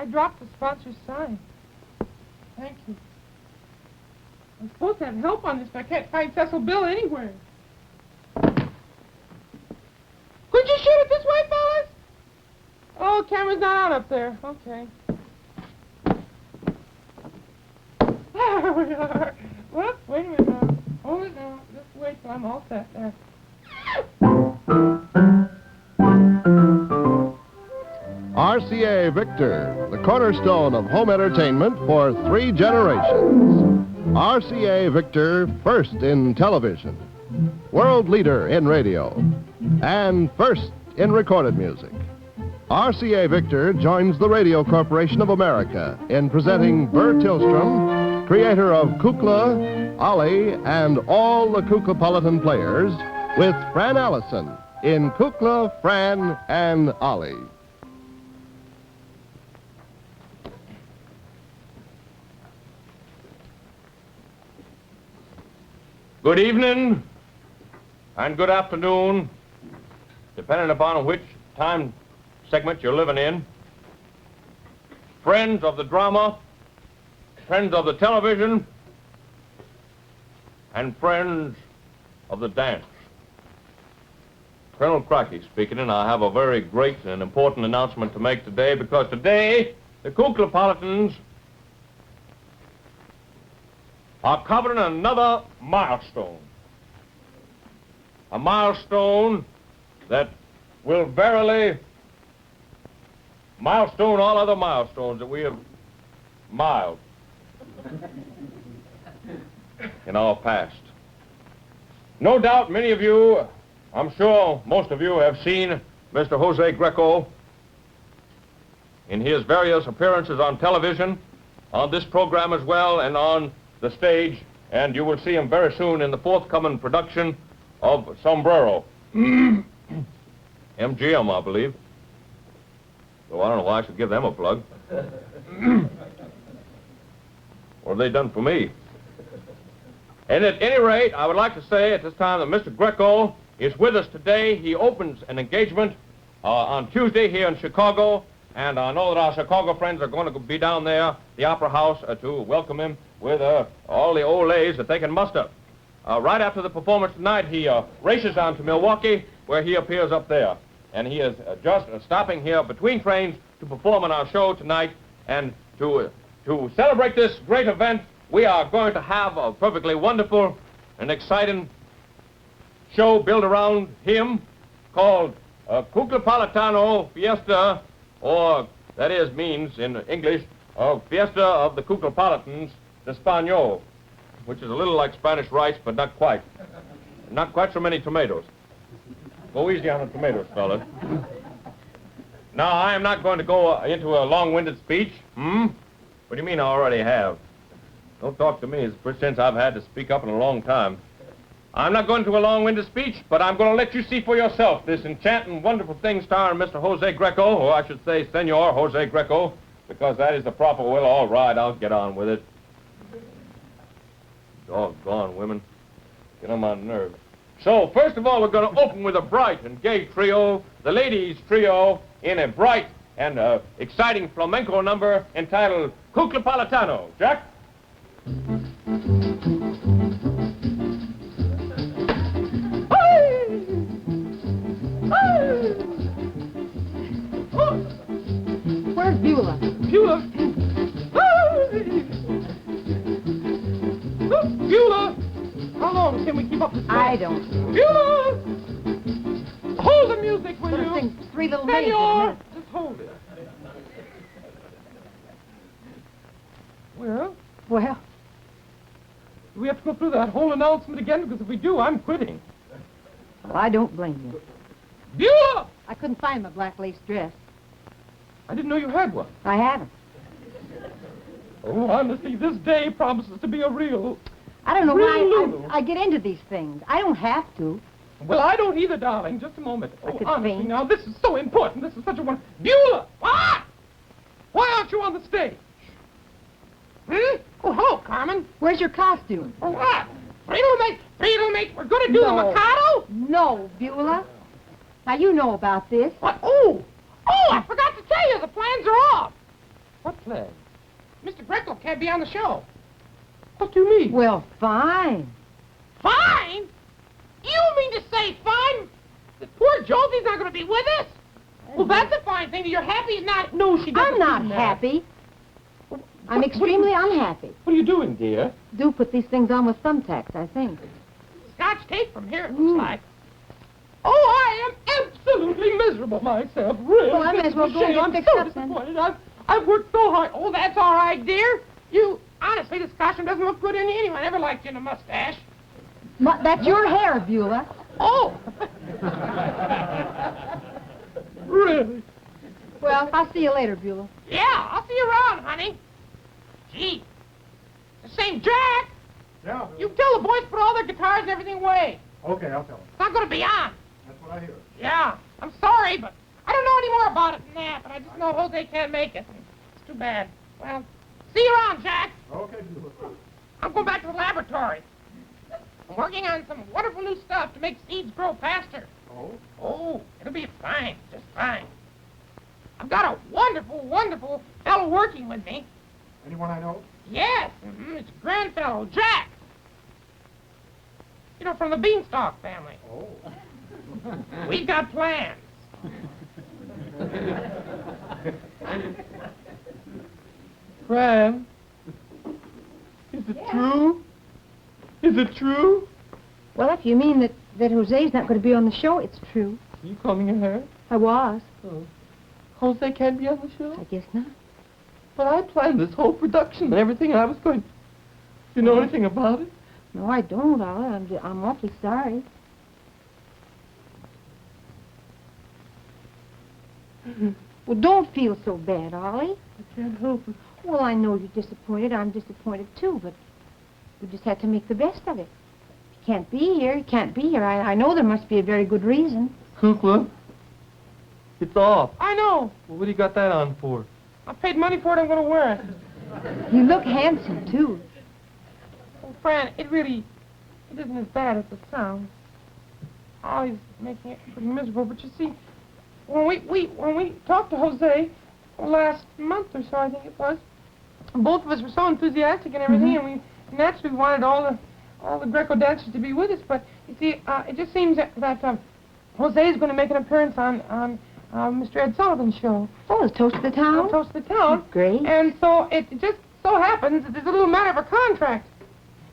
I dropped the sponsor's sign. Thank you. I'm supposed to have help on this, but I can't find Cecil Bill anywhere. Could you shoot it this way, fellas? Oh, camera's not out up there. Okay. There we are. Whoops, wait a minute now. Hold it now. Just wait till I'm all set there. RCA Victor, the cornerstone of home entertainment for 3 generations. RCA Victor, first in television, world leader in radio, and first in recorded music. RCA Victor joins the Radio Corporation of America in presenting Burr Tillstrom, creator of Kukla, Ollie, and all the Kuklapolitan players, with Fran Allison in Kukla, Fran and Ollie. Good evening and good afternoon, depending upon which time segment you're living in. Friends of the drama, friends of the television, and friends of the dance. Colonel Crocky speaking, and I have a very great and important announcement to make today, because today the Kuklapolitans are covering another milestone. A milestone that will verily milestone all other milestones that we have miled in our past. No doubt many of you, I'm sure most of you, have seen Mr. Jose Greco in his various appearances on television, on this program as well, and on the stage, and you will see him very soon in the forthcoming production of Sombrero. MGM, I believe. So I don't know why I should give them a plug. What have they done for me? And at any rate, I would like to say at this time that Mr. Greco is with us today. He opens an engagement on Tuesday here in Chicago, and I know that our Chicago friends are going to be down there, the Opera House, to welcome him with all the olays that they can muster. Right after the performance tonight, he races on to Milwaukee, where he appears up there. And he is just stopping here between trains to perform on our show tonight. And to celebrate this great event, we are going to have a perfectly wonderful and exciting show built around him called Kuklapolitano Fiesta, or that is means in English, Fiesta of the Kuklapolitans d'Espagnol, which is a little like Spanish rice, but not quite. Not quite so many tomatoes. Go easy on the tomatoes, fellas. Now, I am not going to go into a long-winded speech. What do you mean I already have? Don't talk to me. It's the first since I've had to speak up in a long time. I'm not going to a long-winded speech, but I'm going to let you see for yourself this enchanting, wonderful thing starring Mr. Jose Greco, or I should say Senor Jose Greco, because that is the proper will. All right, I'll get on with it. Doggone women. Get on my nerves. So, first of all, we're going to open with a bright and gay trio, the ladies' trio, in a bright and exciting flamenco number entitled Kuklapolitano. Jack? Where's Beulah? Beulah! Beulah! How long can we keep up this pace? I don't. Beulah! Hold the music, will you? Sing Three Little Maids. Senor! Just hold it. Well? Well? Do we have to go through that whole announcement again? Because if we do, I'm quitting. Well, I don't blame you. Beulah! I couldn't find my black lace dress. I didn't know you had one. I haven't. Oh, honestly, this day promises to be a real... I don't know Lulu. why I get into these things. I don't have to. Well, I don't either, darling. Just a moment. I could honestly, faint. now, this is so important. This is such a one... Beulah! What? Why aren't you on the stage? Oh, hello, Carmen. Where's your costume? For what? Three little mates. We're going to do the Mikado? No, Beulah. Now, you know about this. What? Oh, I forgot to tell you. The plans are off. play. Mr. Greco can't be on the show. What do you mean? Well, fine. Fine? You mean to say fine? That poor Josie's not going to be with us? Well, that's a fine thing. You're happy he's not... No, she doesn't I'm not mean that. happy. I'm extremely unhappy. What are you doing, dear? Do put these things on with thumbtacks, I think. Scotch tape from here, it looks like. Oh, I am absolutely miserable myself, really. Well, I may as well This is go a shame. get I'm fixed so up then. disappointed. I've worked so hard. Oh, that's all right, dear. Honestly, this costume doesn't look good on you anyway. I never liked you in a mustache. That's your hair, Beulah. Oh. Really? Well, I'll see you later, Beulah. Yeah, I'll see you around, honey. Gee, the same Jack. Yeah. You tell the boys to put all their guitars and everything away. Okay, I'll tell him. It's not going to be on. That's what I hear. Yeah, I'm sorry, but I don't know any more about it than that, but I just know Jose can't make it. It's too bad. Well, see you around, Jack. Okay, I'm going back to the laboratory. I'm working on some wonderful new stuff to make seeds grow faster. Oh? Oh, it'll be fine, just fine. I've got a wonderful, wonderful fellow working with me. Anyone I know? Yes, it's a grand fellow, Jack. You know, from the Beanstalk family. Oh. We've got plans. Fran, is it true? Is it true? Well, if you mean that Jose's not going to be on the show, it's true. Are you combing your hair? I was. Oh. Jose can't be on the show? I guess not. But I planned this whole production and everything, and I was going... Do you know anything about it? No, I don't, Ollie. I'm awfully sorry. Well, don't feel so bad, Ollie. I can't help it. Well, I know you're disappointed. I'm disappointed, too, but we just have to make the best of it. He can't be here. He can't be here. I know there must be a very good reason. Kukla, it's off. I know. Well, what do you got that on for? I paid money for it. I'm going to wear it. You look handsome, too. Well, Fran, it isn't as bad as it sounds. Ollie's making it pretty miserable, but you see, when we talked to Jose last month or so, I think it was, both of us were so enthusiastic and everything, and we naturally wanted all the Greco dancers to be with us. But you see, it just seems that Jose is going to make an appearance on Mr. Ed Sullivan's show. Oh, it's Toast of the Town? Toast of the Town. Great. And so it just so happens that there's a little matter of a contract.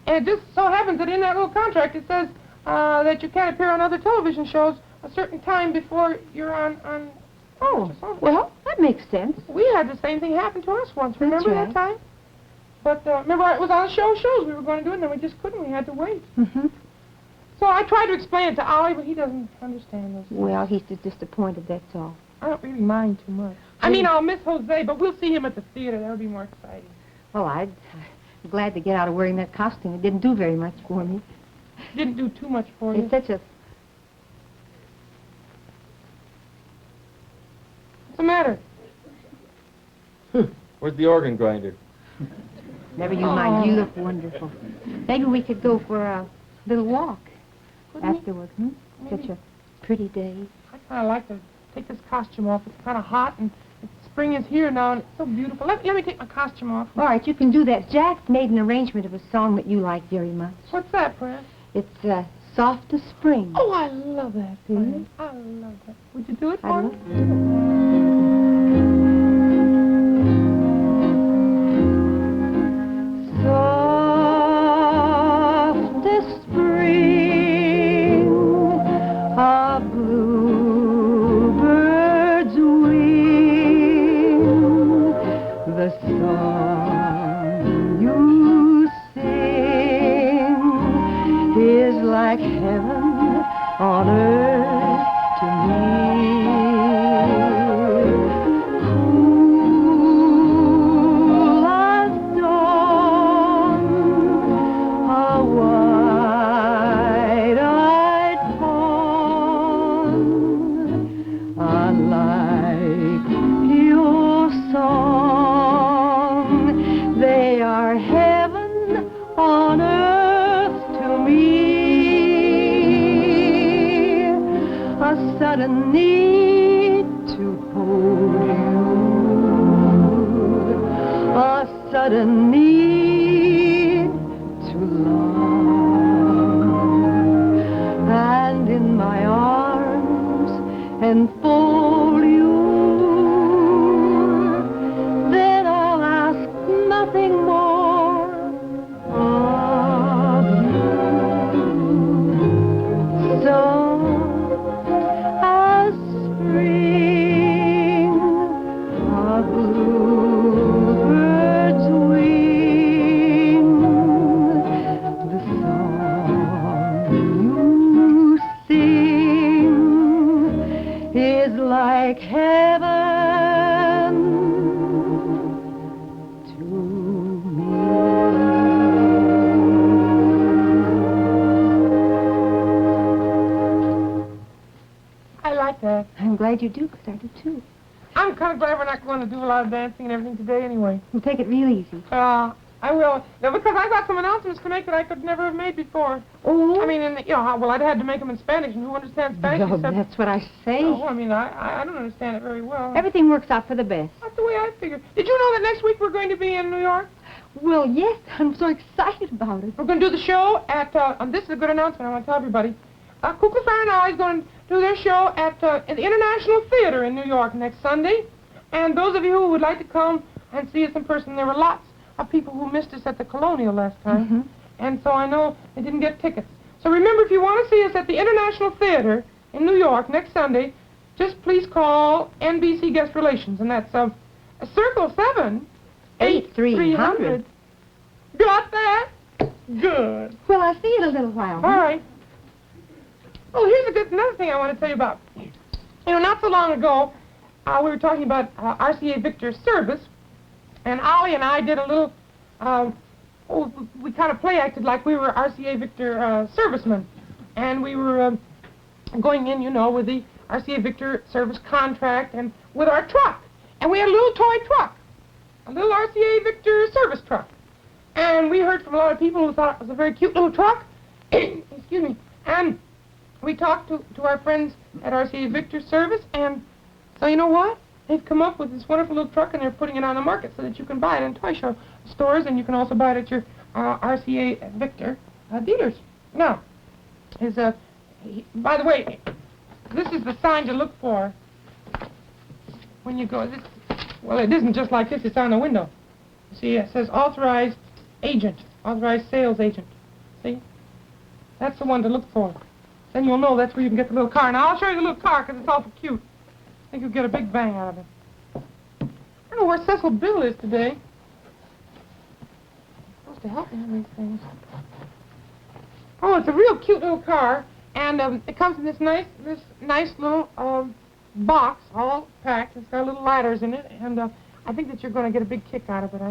And it just so happens that in that little contract it says that you can't appear on other television shows a certain time before you're on Oh, well, that makes sense. We had the same thing happen to us once. Remember right. that time? But remember, it was on shows we were going to do it, and then we just couldn't. We had to wait. Mm-hmm. So I tried to explain it to Ollie, but he doesn't understand those things. Well, he's just disappointed, that's all. I don't really mind too much. I mean, I'll miss Jose, but we'll see him at the theater. That'll be more exciting. Well, I'm glad to get out of wearing that costume. It didn't do very much for me. Didn't do too much for you. It's such a... What's the matter? Where's the organ grinder? Never you mind. You look wonderful. Maybe we could go for a little walk afterward, hmm? Maybe. Such a pretty day. I kind of like to take this costume off. It's kind of hot, and spring is here now, and it's so beautiful. Let me take my costume off. All right, you can do that. Jack made an arrangement of a song that you like very much. What's that, Fran? It's Soft as Spring. Oh, I love that, Fran. I love that. Would you do it for me? Soft as spring, a bluebird's wing, the song you sing is like heaven on earth to me. Cool as dawn, a wide-eyed fawn, unlike your song, they are heaven on earth to me. A sudden need to hold you, but a need to love, and in my arms enfold you. Then I'll ask nothing more of you. So as spring, a bluebird's wing, the song you sing is like heaven to me. I like that. I'm glad you do, because I do too. I'm kind of glad we're not going to do a lot of dancing and everything today anyway. We'll take it real easy. I will. No, because I've got some announcements to make that I could never have made before. Oh? I mean, well, I'd had to make them in Spanish, and who understands Spanish Well, except... that's what I say. Oh, I mean, I don't understand it very well. Everything works out for the best. That's the way I figure. Did you know that next week we're going to be in New York? Well, yes, I'm so excited about it. We're going to do the show at, and this is a good announcement I want to tell everybody. Kukla, Fran and Ollie is going to do their show at the International Theater in New York next Sunday. And those of you who would like to come and see us in person, there were lots of people who missed us at the Colonial last time. Mm-hmm. And so I know they didn't get tickets. So remember, if you want to see us at the International Theater in New York next Sunday, just please call NBC Guest Relations. And that's Circle 7-8300. Got that? Good. Well, I'll see you in a little while. All right. Oh, here's another thing I want to tell you about. Not so long ago, we were talking about RCA Victor's service, and Ollie and I did a little, we kind of play-acted like we were RCA Victor servicemen. And we were going in, with the RCA Victor service contract and with our truck. And we had a little toy truck, a little RCA Victor service truck. And we heard from a lot of people who thought it was a very cute little truck. Excuse me. And we talked to our friends at RCA Victor Service, and so you know what? They've come up with this wonderful little truck, and they're putting it on the market so that you can buy it in toy show stores, and you can also buy it at your RCA Victor dealers. Now, by the way, this is the sign to look for when you go. Well, it isn't just like this. It's on the window. See, it says authorized agent, authorized sales agent. See? That's the one to look for. Then you'll know that's where you can get the little car. Now, I'll show you the little car because it's awful cute. I think you'll get a big bang out of it. I don't know where Cecil Bill is today. He's supposed to help me on these things. Oh, it's a real cute little car, and it comes in this nice little box, all packed. It's got little ladders in it, and I think that you're going to get a big kick out of it.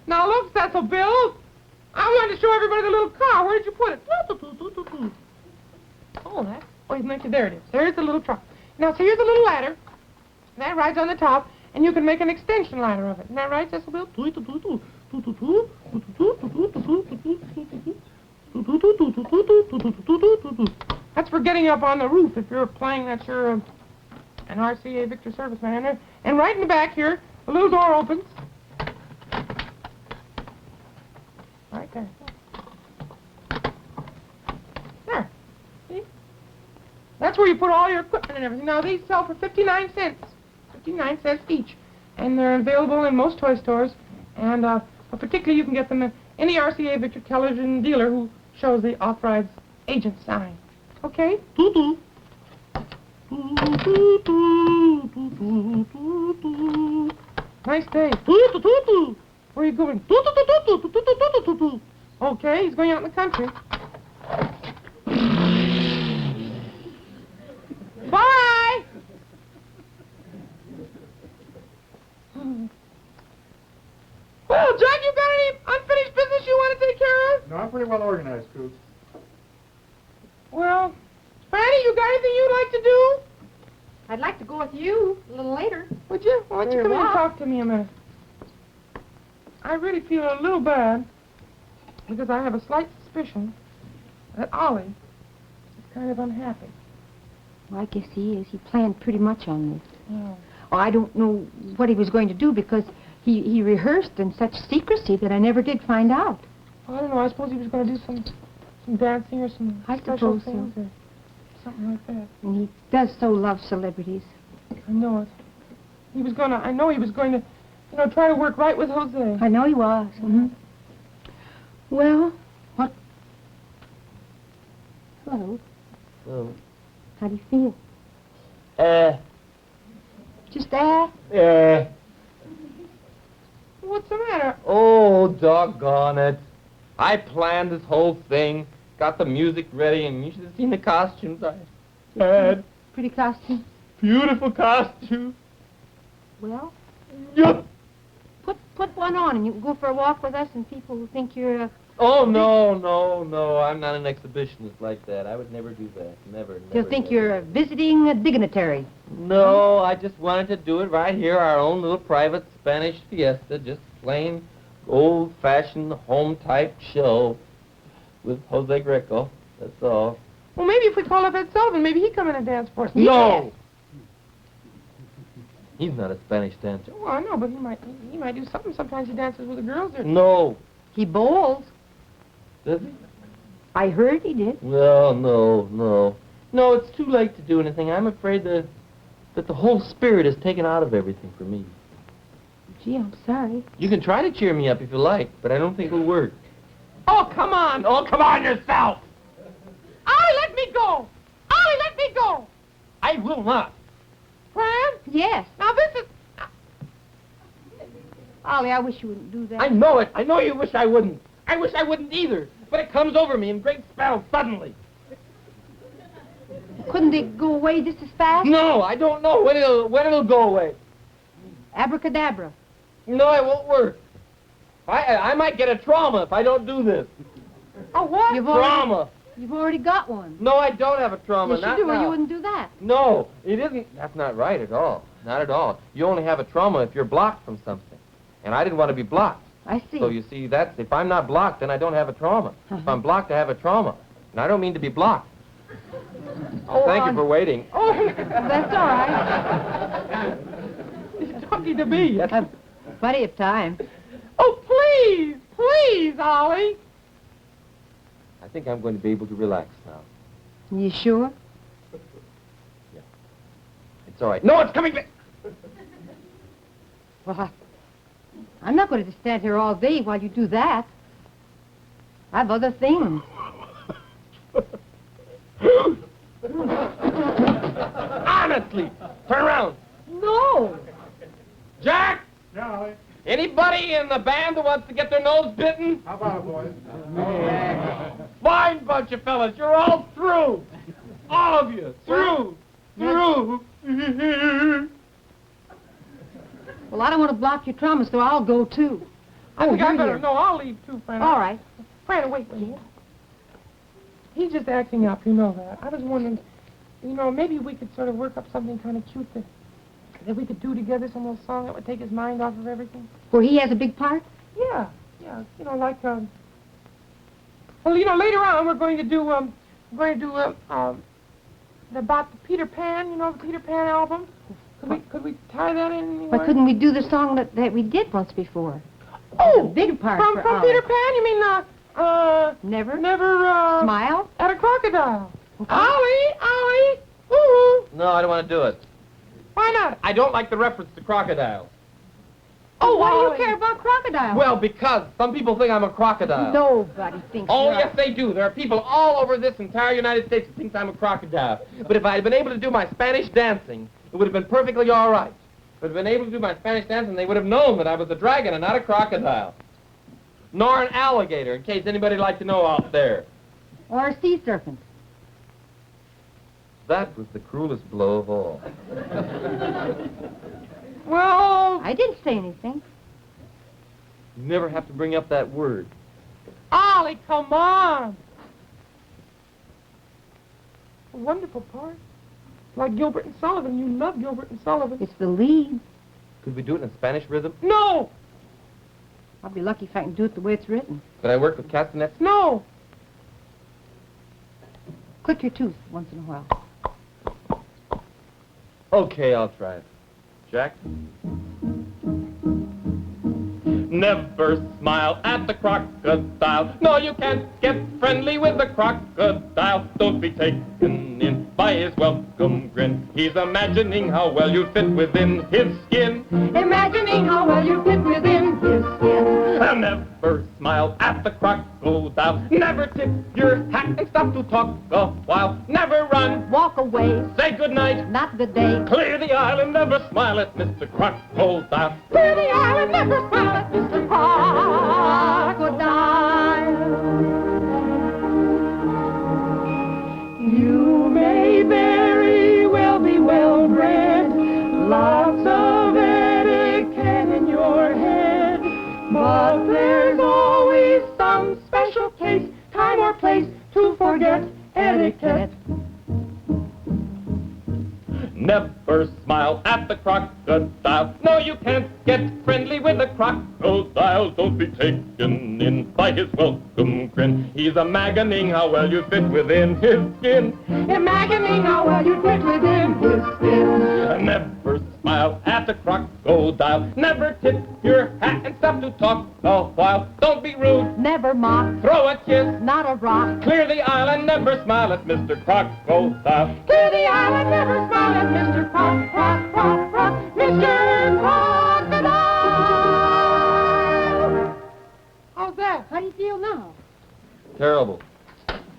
Now look, Cecil Bill. I wanted to show everybody the little car. Where did you put it? Oh, there it is. There's the little truck. Now, so here's a little ladder. That rides on the top, and you can make an extension ladder of it. Isn't that right, Cecil Bill? That's for getting up on the roof if you're playing that you're an RCA Victor serviceman. And right in the back here, the little door opens. Right there. There. See? That's where you put all your equipment and everything. Now, these sell for 59 cents. 59 cents each. And they're available in most toy stores. And particularly, you can get them in any RCA Victor television dealer who shows the authorized agent sign. Okay? Nice day. Where are you going? Okay, he's going out in the country. Well, Franny, you got anything you'd like to do? I'd like to go with you a little later. Would you? Why don't you Very come in and well. talk to me a minute? I really feel a little bad because I have a slight suspicion that Ollie is kind of unhappy. Well, I guess he is. He planned pretty much on this. Oh. Oh, I don't know what he was going to do because he rehearsed in such secrecy that I never did find out. Well, I don't know. I suppose he was going to do some dancing or some I special suppose so. things or something like that. And he does so love celebrities. I know it. I know he was going to, try to work right with Jose. I know he was. Mm-hmm. Well, what? Hello. Oh. How do you feel? Just What's the matter? Oh, doggone it. I planned this whole thing, got the music ready, and you should have seen the costumes I had. Pretty costume. Beautiful costumes. Well, Yup. put one on and you can go for a walk with us and people will think you're Oh, no. I'm not an exhibitionist like that. I would never do that. Never. They'll think never. you're visiting a dignitary. No, I just wanted to do it right here, our own little private Spanish fiesta, just plain old-fashioned home-type show with Jose Greco. That's all. Well, maybe if we call up Ed Sullivan, maybe he'd come in and dance for us. No! He's not a Spanish dancer. Well, I know, but he might do something. Sometimes he dances with the girls. Or... No. He bowls. Does he? I heard he did. Well, no. No, it's too late to do anything. I'm afraid that the whole spirit is taken out of everything for me. Gee, I'm sorry. You can try to cheer me up if you like, but I don't think it'll work. Oh, come on. Oh, come on yourself! Ollie, let me go. Ollie, let me go. I will not. Fran? Yes. Now, this is... Ollie, I wish you wouldn't do that. I know it. I know you wish I wouldn't. I wish I wouldn't either. But it comes over me in great spells suddenly. Couldn't it go away just as fast? No, I don't know when it'll go away. Abracadabra. No, it won't work. I might get a trauma if I don't do this. Oh, what? Trauma. You've already got one. No, I don't have a trauma. Yes, you Not do, or now. you wouldn't do that. No, it isn't. That's not right at all. Not at all. You only have a trauma if you're blocked from something. And I didn't want to be blocked. I see. So you see, if I'm not blocked, then I don't have a trauma. If I'm blocked, I have a trauma. And I don't mean to be blocked. Oh, Thank you for waiting. Oh, That's all right. he's talking to me. Plenty of time. Oh, please, Ollie. I think I'm going to be able to relax now. You sure? It's all right. No, it's coming back. Well, I'm not going to just stand here all day while you do that. I have other things. Honestly, turn around. No. Jack, Yeah, Ollie. anybody in the band that wants to get their nose bitten? How about it, boys? Fine bunch of fellas. You're all through. All of you. Through. Well, I don't want to block your trauma, so I'll go too. I think I you're better. here. No, I'll leave too, Fran. All right. Fran, wait. He's just acting up, you know that. I was wondering, maybe we could sort of work up something kind of cute that we could do together, some little song that would take his mind off of everything. Where he has a big part? Yeah, like, well, later on we're going to do, about the Peter Pan, the Peter Pan album. Could we tie that in anywhere? Why couldn't we do the song that we did once before? Oh, a big part from for Peter Ollie. Pan, you mean, Never? Smile? Smile? At a crocodile. Ollie, ooh. No, I don't want to do it. Why not? I don't like the reference to crocodile. Oh, why do Ollie. you care about crocodiles? Well, because some people think I'm a crocodile. Nobody thinks Oh, you're yes, they do. There are people all over this entire United States who think I'm a crocodile. But if I had been able to do my Spanish dancing, it would have been perfectly all right. If I had been able to do my Spanish dancing, they would have known that I was a dragon and not a crocodile. Nor an alligator, in case anybody'd like to know out there. Or a sea serpent. That was the cruelest blow of all. Well, I didn't say anything. You never have to bring up that word. Ollie, come on. wonderful part. Like Gilbert and Sullivan. You love Gilbert and Sullivan. It's the lead. Could we do it in Spanish rhythm? No! I'll be lucky if I can do it the way it's written. Could I work with castanets? No! Click your tooth once in a while. Okay, I'll try it. Jack? Never smile at the crocodile. No, you can't get friendly with the crocodile. Don't be taken in by his welcome grin. He's imagining how well you fit within his skin. Imagining how well you fit within his skin. Never smile at the crocodile. Never tip your hat and stop to talk a while. Never run. Walk away. Say goodnight. Not good day. Clear the aisle and never smile at Mr. Crocodile. Clear the aisle and never smile at Mr. Crocodile. You may very well be well bred, lots of etiquette in your head, but there's always some special case, time or place to forget etiquette. Never smile at the crocodile. No, you can't get friendly with the crocodile. Don't be taken in by his welcome grin. He's imagining how well you fit within his skin. Imagining how well you fit within his skin. Never smile at the crocodile. Never tip your hat and stop to talk a while. Don't be rude. Never mock. Throw a kiss. Not a rock. Clear the aisle and never smile at Mr. Crocodile. Clear the aisle and never smile at Mr. Mr. Crocodile. How's that? How do you feel now? Terrible.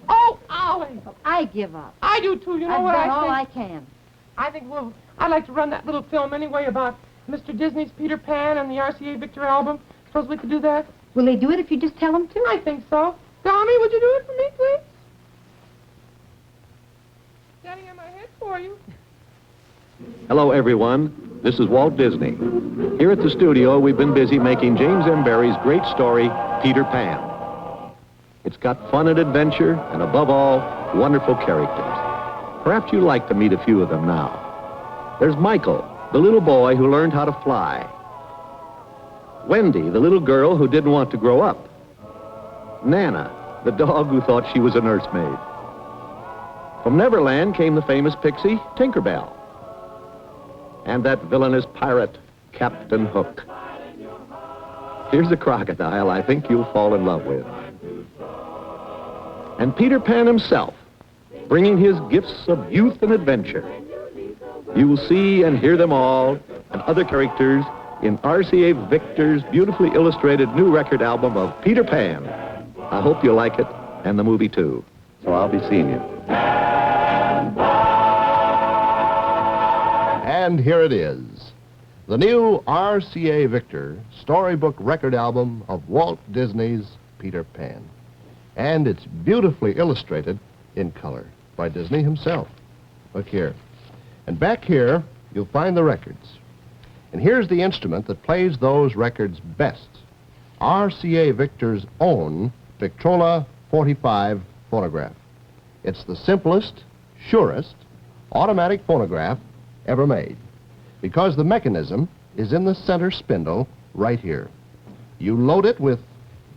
Oh, Ollie. I give up. I do too. You know I've what done I all think? I can. I think I'd like to run that little film anyway about Mr. Disney's Peter Pan and the RCA Victor album. Suppose we could do that? Will they do it if you just tell them to? I think so. Donnie, would you do it for me, please? Standing on my head for you. Hello, everyone. This is Walt Disney. Here at the studio, we've been busy making James M. Barrie's great story, Peter Pan. It's got fun and adventure, and above all, wonderful characters. Perhaps you'd like to meet a few of them now. There's Michael, the little boy who learned how to fly. Wendy, the little girl who didn't want to grow up. Nana, the dog who thought she was a nursemaid. From Neverland came the famous pixie, Tinkerbell. And that villainous pirate, Captain Hook. Here's a crocodile I think you'll fall in love with. And Peter Pan himself, bringing his gifts of youth and adventure. You will see and hear them all, and other characters, in RCA Victor's beautifully illustrated new record album of Peter Pan. I hope you like it, and the movie too. So I'll be seeing you. And here it is, the new RCA Victor storybook record album of Walt Disney's Peter Pan. And it's beautifully illustrated in color by Disney himself. Look here. And back here, you'll find the records. And here's the instrument that plays those records best. RCA Victor's own Victrola 45 phonograph. It's the simplest, surest, automatic phonograph ever made, because the mechanism is in the center spindle right here. You load it with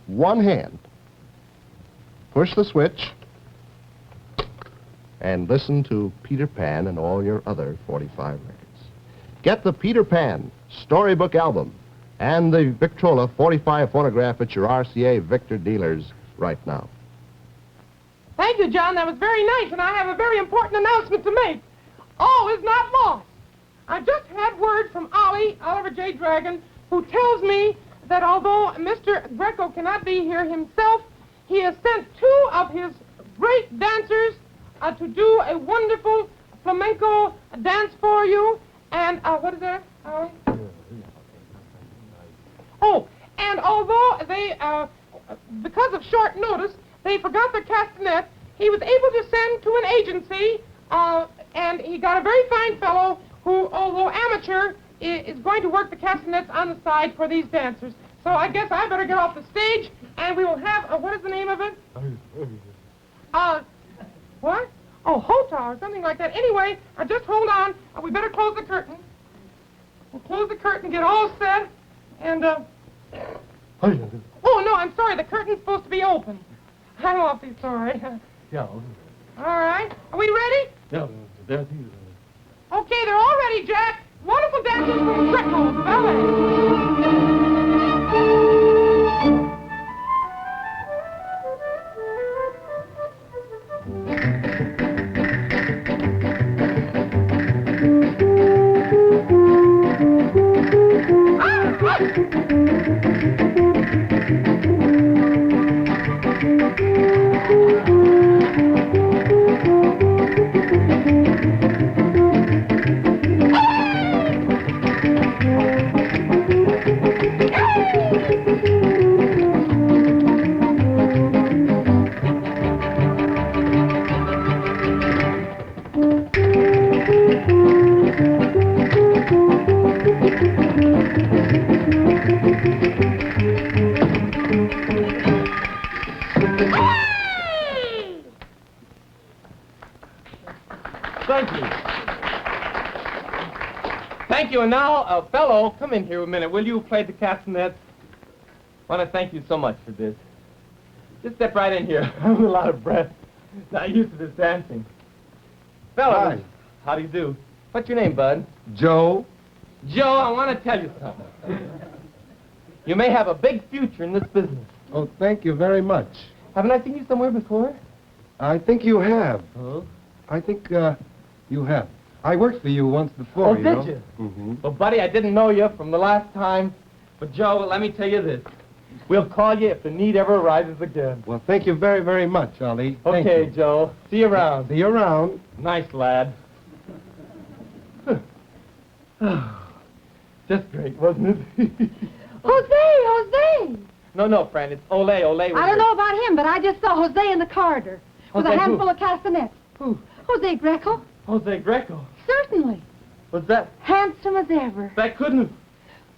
one hand, push the switch, and listen to Peter Pan and all your other 45 records. Get the Peter Pan storybook album and the Victrola 45 phonograph at your RCA Victor dealers right now. Thank you, John. That was very nice, and I have a very important announcement to make. All is not lost. I just had word from Ollie, Oliver J. Dragon, who tells me that although Mr. Greco cannot be here himself, he has sent 2 of his great dancers to do a wonderful flamenco dance for you. And, what is that, Ollie? Oh, and although they, because of short notice, they forgot their castanet, he was able to send to an agency, and he got a very fine fellow who, although amateur, is going to work the castanets on the side for these dancers. So I guess I better get off the stage, and we will have, what is the name of it? What? Oh, Hota or something like that. Anyway, just hold on. We better close the curtain. We'll close the curtain, get all set, and, Oh, no, I'm sorry. The curtain's supposed to be open. I'm awfully sorry. Yeah. All right. Are we ready? Yeah. Okay, they're all ready, Jack. Wonderful dancers from Greco, the ballet. Thank you. Thank you. And now, fellow, come in here a minute. Will you play the castanets? I want to thank you so much for this. Just step right in here. I'm a lot of breath. Not used to this dancing. Fellow, Hi. how do you do? What's your name, bud? Joe? Joe, I want to tell you something. You may have a big future in this business. Oh, thank you very much. Haven't I seen you somewhere before? I think you have. Oh? I think, you have. I worked for you once before, Oh, you did know. you? Mm-hmm. Well, buddy, I didn't know you from the last time. But, Joe, let me tell you this. We'll call you if the need ever arises again. Well, thank you very, very much, Ollie. Thank Okay, you. Joe. See you around. See you around. Nice lad. Just great, wasn't it? Jose! No, Fran, it's Ole. I don't know about him, but I just saw Jose in the corridor with Jose a handful who? of castanets. Who? Jose Greco. Jose Greco. Certainly. Was that? Handsome as ever. That couldn't.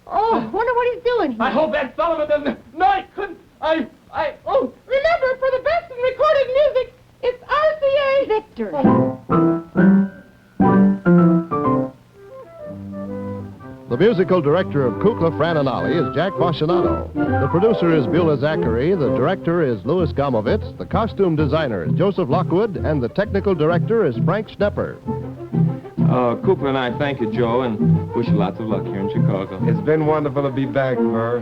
Oh, wonder what he's doing here. I hope that Sullivan doesn't. No, I couldn't. Oh, Remember, for the best in recorded music, it's RCA. Victor. The musical director of Kukla, Fran and Ollie is Jack Fascinato. The producer is Beulah Zachary. The director is Louis Gomovitz. The costume designer is Joseph Lockwood. And the technical director is Frank Schnepper. Kukla and I thank you, Joe, and wish you lots of luck here in Chicago. It's been wonderful to be back, Burr.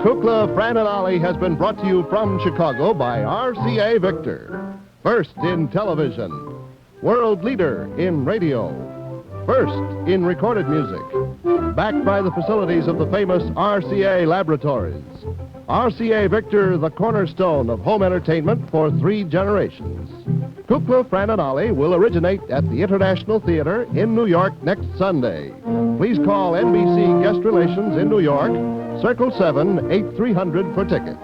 Kukla, Fran and Ollie has been brought to you from Chicago by RCA Victor. First in television. World leader in radio. First in recorded music. Backed by the facilities of the famous RCA laboratories. RCA Victor, the cornerstone of home entertainment for 3 generations. Kukla, Fran and Ollie will originate at the International Theater in New York next Sunday. Please call NBC Guest Relations in New York, Circle 7, 8300 for tickets.